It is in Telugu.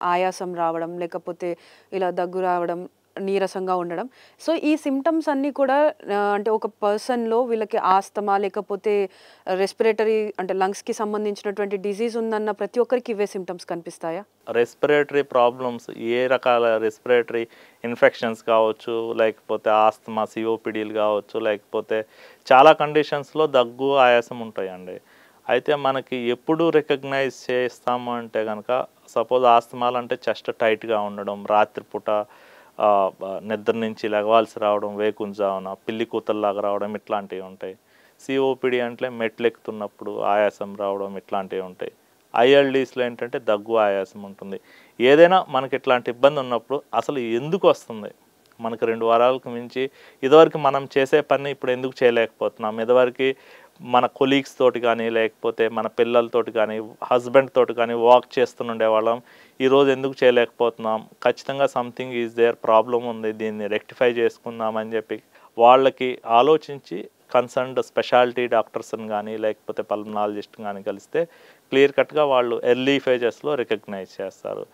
ఆయాసం రావడం, లేకపోతే ఇలా దగ్గు రావడం, నీరసంగా ఉండడం. సో, ఈ సింప్టమ్స్ అన్నీ కూడా అంటే ఒక పర్సన్‌లో వీళ్ళకి ఆస్తమా లేకపోతే రెస్పిరేటరీ అంటే లంగ్స్‌కి సంబంధించినటువంటి డిసీజ్ ఉందన్న ప్రతి ఒక్కరికి ఇవే సింప్టమ్స్ కనిపిస్తాయా? రెస్పిరేటరీ ప్రాబ్లమ్స్ ఏ రకాల రెస్పిరేటరీ ఇన్ఫెక్షన్స్ కావచ్చు, లేకపోతే ఆస్తమా, సిఓపిడీలు కావచ్చు, లేకపోతే చాలా కండిషన్స్‌లో దగ్గు, ఆయాసం ఉంటాయండి. అయితే మనకి ఎప్పుడు రికగ్నైజ్ చేస్తాము అంటే గనక సపోజ్ ఆస్తమాలంటే చెస్ట్ టైట్‌గా ఉండడం, రాత్రిపూట నిద్ర నుంచి లెగవాల్సి రావడం, వేకువజామున పిల్లి కూతల్లాగా రావడం ఇట్లాంటివి ఉంటాయి. సిఓపిడి అంటే మెట్లెక్కుతున్నప్పుడు ఆయాసం రావడం ఇట్లాంటివి ఉంటాయి. ఐఎల్‌డీస్‌లో ఏంటంటే దగ్గు, ఆయాసం ఉంటుంది. ఏదైనా మనకి ఇట్లాంటి ఇబ్బంది ఉన్నప్పుడు అసలు ఎందుకొస్తుంది? మనకు 2 వారాలకు మించి ఇదివరకు మనం చేసే పని ఇప్పుడు ఎందుకు చేయలేకపోతున్నాం? ఇదివరకి మన కొలీగ్స్ తోటి గానీ, లేకపోతే మన పిల్లలతోటి గానీ, హస్బెండ్ తోటి కానీ వాక్ చేస్తుండేవాళ్ళం. ఈరోజు ఎందుకు చేయలేకపోతున్నాం? ఖచ్చితంగా సంథింగ్ ఈజ్ దేర్, ప్రాబ్లమ్ ఉంది. దీన్ని రెక్టిఫై చేసుకుందాం అని చెప్పి వాళ్ళకి ఆలోచించి కన్సర్న్డ్ స్పెషాలిటీ డాక్టర్స్‌ని గానీ, లేకపోతే పల్మనాలజిస్ట్‌ని గానీ కలిస్తే క్లియర్ కట్‌గా వాళ్ళు ఎర్లీ ఫేజెస్‌లో రికగ్నైజ్ చేస్తారు.